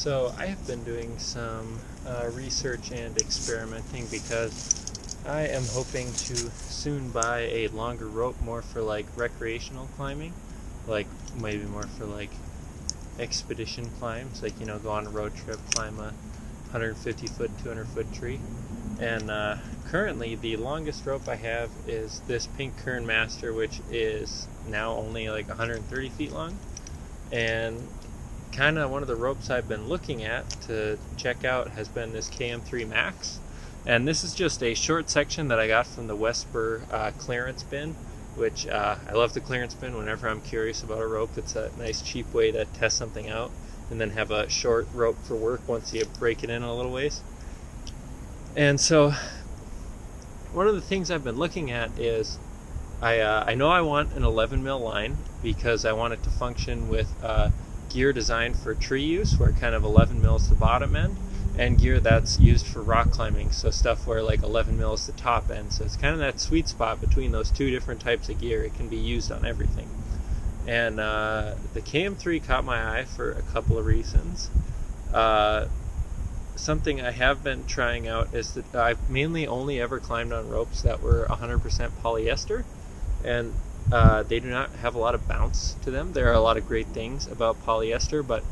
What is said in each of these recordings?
So I have been doing some research and experimenting because I am hoping to soon buy a longer rope, more for like recreational climbing, like maybe more for like expedition climbs, like, you know, go on a road trip, climb a 150 foot, 200 foot tree. And currently the longest rope I have is this pink Kern Master, which is now only like 130 feet long. And kind of one of the ropes I've been looking at to check out has been this KMIII Max. And this is just a short section that I got from the Wesspur clearance bin, which I love the clearance bin whenever I'm curious about a rope. It's a nice cheap way to test something out and then have a short rope for work once you break it in a little ways. And so one of the things I've been looking at is I know I want an 11 mil line because I want it to function with gear designed for tree use, where kind of 11 mil is the bottom end, and gear that's used for rock climbing, so stuff where like 11 mil is the top end. So it's kind of that sweet spot between those two different types of gear. It can be used on everything. And the KMIII caught my eye for a couple of reasons. Something I have been trying out is that I've mainly only ever climbed on ropes that were 100% polyester, and they do not have a lot of bounce to them. There are a lot of great things about polyester, but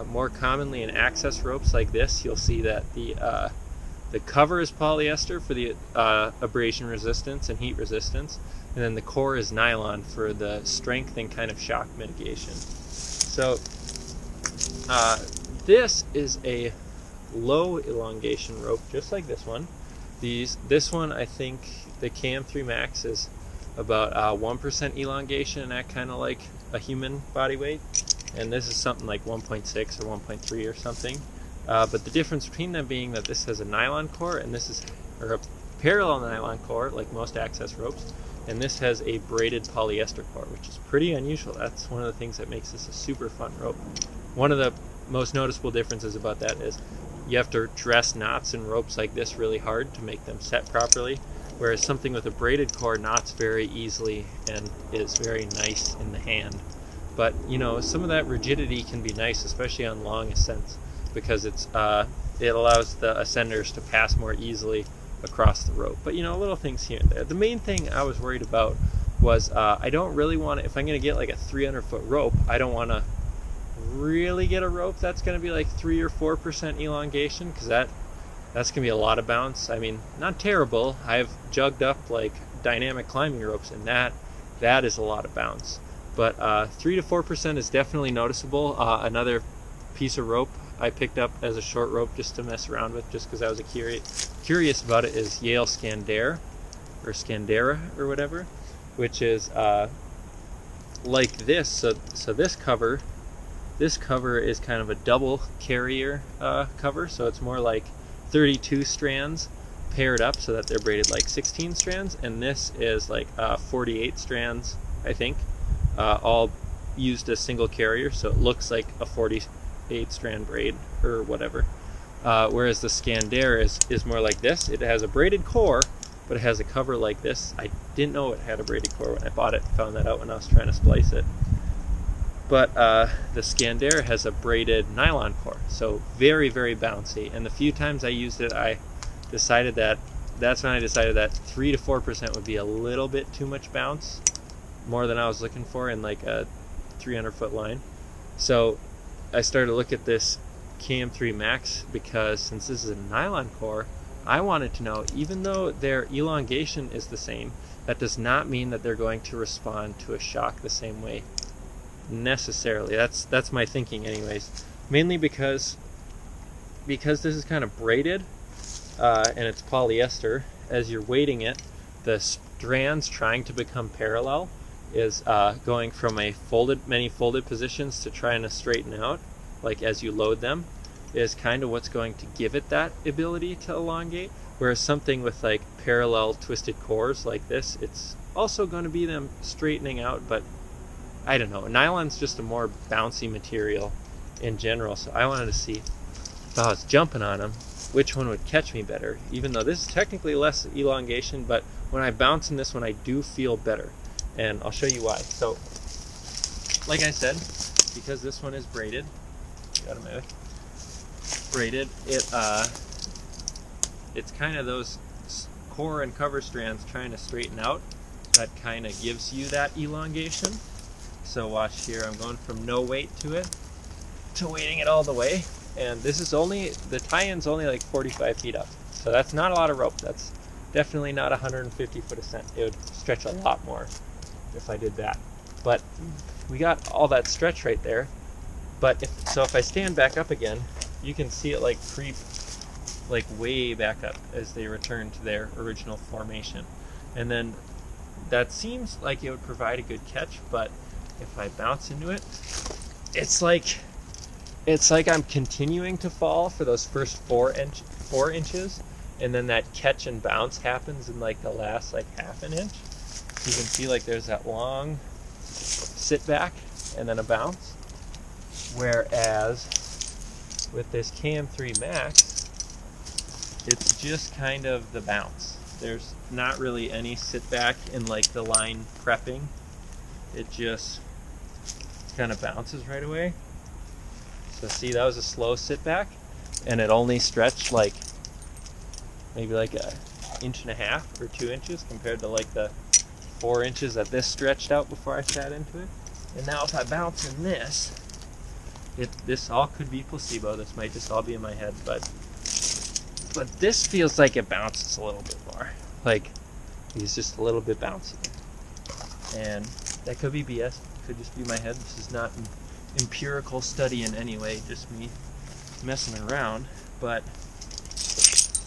more commonly in access ropes like this, you'll see that the cover is polyester for the abrasion resistance and heat resistance, and then the core is nylon for the strength and kind of shock mitigation. So this is a low elongation rope, just like this one. This one, I think the KMIII Max is about 1% elongation, at kind of like a human body weight, and this is something like 1.6 or 1.3 or something. But the difference between them being that this has a nylon core and this is, or a parallel nylon core like most access ropes, and this has a braided polyester core, which is pretty unusual. That's one of the things that makes this a super fun rope. One of the most noticeable differences about that is you have to dress knots in ropes like this really hard to make them set properly, whereas something with a braided core knots very easily and is very nice in the hand. But, you know, some of that rigidity can be nice, especially on long ascents, because it allows the ascenders to pass more easily across the rope. But, you know, little things here and there. The main thing I was worried about was I don't really want to, if I'm going to get like a 300 foot rope, I don't want to really get a rope that's going to be like 3 or 4% elongation, because that's going to be a lot of bounce. I mean, not terrible. I've jugged up like dynamic climbing ropes, and that is a lot of bounce. But 3 to 4% is definitely noticeable. Another piece of rope I picked up as a short rope just to mess around with, just because I was curious about it, is Yale Scandera or whatever, which is like this. So this cover is kind of a double carrier cover, so it's more like 32 strands paired up so that they're braided like 16 strands, and this is like 48 strands, I think, all used as single carrier, so it looks like a 48 strand braid or whatever. Whereas the Scandera is more like this. It has a braided core, but it has a cover like this. I didn't know it had a braided core when I bought it. Found that out when I was trying to splice it. But the Scandera has a braided nylon core, so very, very bouncy. And the few times I used it, that's when I decided that 3 to 4% would be a little bit too much bounce, more than I was looking for in like a 300 foot line. So I started to look at this KMIII Max, because since this is a nylon core, I wanted to know, even though their elongation is the same, that does not mean that they're going to respond to a shock the same way necessarily. That's my thinking anyways, mainly because this is kind of braided and it's polyester. As you're weighting it, the strands trying to become parallel is going from many folded positions to trying to straighten out, like as you load them, is kind of what's going to give it that ability to elongate. Whereas something with like parallel twisted cores like this, it's also going to be them straightening out. But I don't know, nylon's just a more bouncy material in general, so I wanted to see if I was jumping on them, which one would catch me better, even though this is technically less elongation, but when I bounce in this one I do feel better, and I'll show you why. So like I said, because this one is braided, braided, it's kind of those core and cover strands trying to straighten out that kind of gives you that elongation. So watch here, I'm going from no weight to it to weighting it all the way, and this is only, the tie-in's only like 45 feet up, so that's not a lot of rope. That's definitely not 150 foot ascent. It would stretch a lot more if I did that, but we got all that stretch right there. But if I stand back up again, you can see it like creep like way back up as they return to their original formation. And then that seems like it would provide a good catch, but if I bounce into it, it's like I'm continuing to fall for those first 4 inches, and then that catch and bounce happens in like the last like half an inch. So you can see like there's that long sit back and then a bounce. Whereas with this KMIII Max, it's just kind of the bounce. There's not really any sit back in like the line prepping. It just kind of bounces right away. So see, that was a slow sit back, and it only stretched like maybe like 1.5 inches or 2 inches compared to like the 4 inches that this stretched out before I sat into it. And now if I bounce in this, this all could be placebo. This might just all be in my head, but this feels like it bounces a little bit more. Like it's just a little bit bouncier. And that could be BS. It could just be my head. This is not an empirical study in any way, just me messing around. But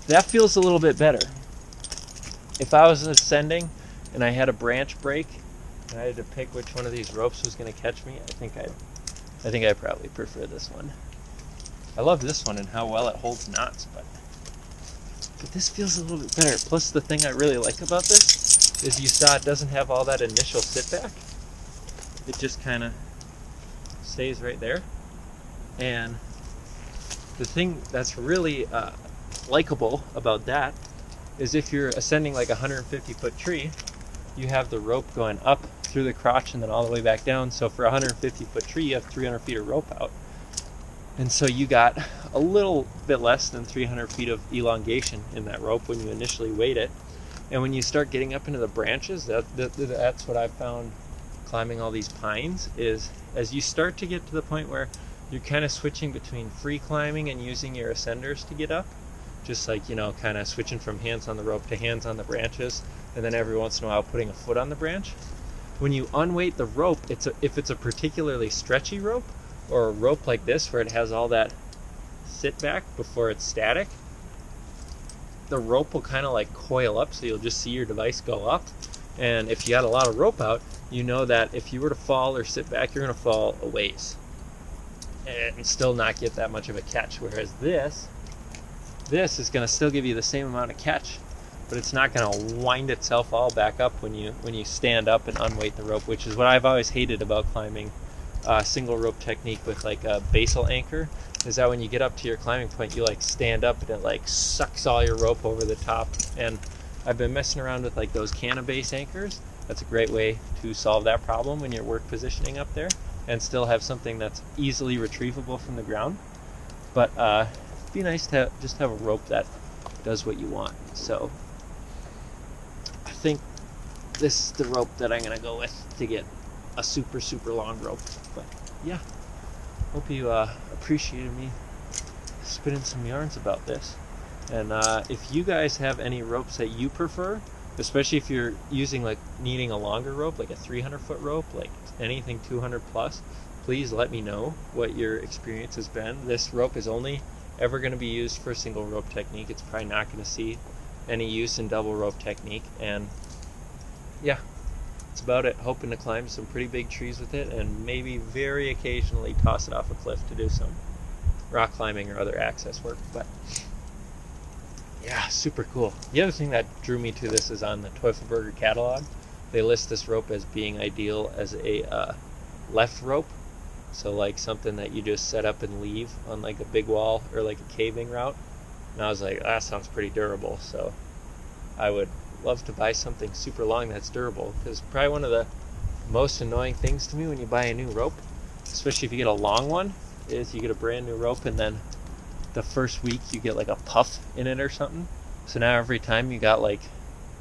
that feels a little bit better. If I was ascending and I had a branch break and I had to pick which one of these ropes was going to catch me, I think I probably prefer this one. I love this one and how well it holds knots, but this feels a little bit better. Plus the thing I really like about this is you saw it doesn't have all that initial sit back. It just kind of stays right there. And the thing that's really likable about that is if you're ascending like a 150-foot tree, you have the rope going up through the crotch and then all the way back down. So for a 150-foot tree, you have 300 feet of rope out. And so you got a little bit less than 300 feet of elongation in that rope when you initially weight it. And when you start getting up into the branches, that's what I've found climbing all these pines, is as you start to get to the point where you're kind of switching between free climbing and using your ascenders to get up, just like, you know, kind of switching from hands on the rope to hands on the branches, and then every once in a while putting a foot on the branch. When you unweight the rope, if it's a particularly stretchy rope, or a rope like this where it has all that sit back before it's static, the rope will kind of like coil up, so you'll just see your device go up. And if you got a lot of rope out, you know that if you were to fall or sit back, you're going to fall a ways and still not get that much of a catch. Whereas this is going to still give you the same amount of catch, but it's not going to wind itself all back up when you stand up and unweight the rope, which is what I've always hated about climbing single rope technique with like a basal anchor, is that when you get up to your climbing point, you like stand up and it like sucks all your rope over the top. And I've been messing around with like those base anchors. That's a great way to solve that problem when you're work positioning up there and still have something that's easily retrievable from the ground. But it'd be nice to just have a rope that does what you want. So I think this is the rope that I'm gonna go with to get a super long rope. But yeah, hope you appreciated me spinning some yarns about this. And if you guys have any ropes that you prefer, especially if you're using like needing a longer rope, like a 300-foot rope, like anything 200 plus, please let me know what your experience has been. This rope is only ever going to be used for single rope technique. It's probably not going to see any use in double rope technique. And yeah, that's about it. Hoping to climb some pretty big trees with it, and maybe very occasionally toss it off a cliff to do some rock climbing or other access work. But yeah, super cool. The other thing that drew me to this is on the Teufelberger catalog, they list this rope as being ideal as a left rope. So like something that you just set up and leave on like a big wall or like a caving route. And I was like, that sounds pretty durable. So I would love to buy something super long that's durable, because probably one of the most annoying things to me when you buy a new rope, especially if you get a long one, is you get a brand new rope and then the first week you get like a puff in it or something. So now every time you got like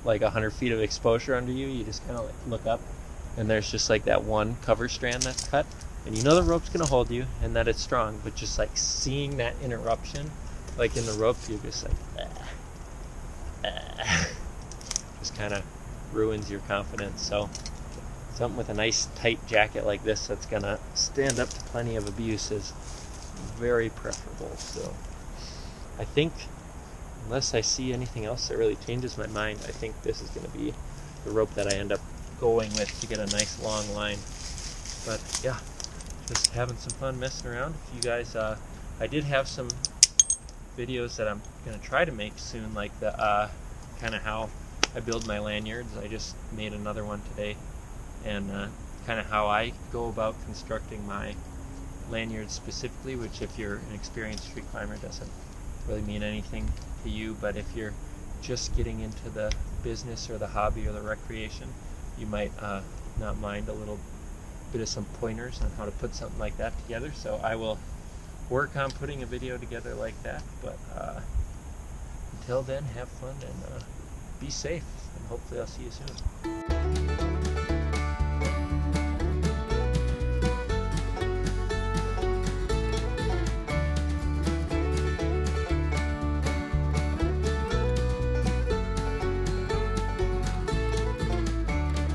100 feet of exposure under you, you just kind of like look up, and there's just like that one cover strand that's cut, and you know the rope's gonna hold you and that it's strong, but just like seeing that interruption, like in the rope, you're just like, just kind of ruins your confidence. So something with a nice tight jacket like this that's gonna stand up to plenty of abuse is very preferable. So I think, unless I see anything else that really changes my mind, I think this is going to be the rope that I end up going with to get a nice long line. But yeah, just having some fun messing around. If you guys, I did have some videos that I'm going to try to make soon, like the kind of how I build my lanyards. I just made another one today, and kind of how I go about constructing my lanyards specifically, which if you're an experienced tree climber doesn't really mean anything to you, but if you're just getting into the business or the hobby or the recreation, you might not mind a little bit of some pointers on how to put something like that together. So I will work on putting a video together like that, but until then, have fun and be safe, and hopefully I'll see you soon.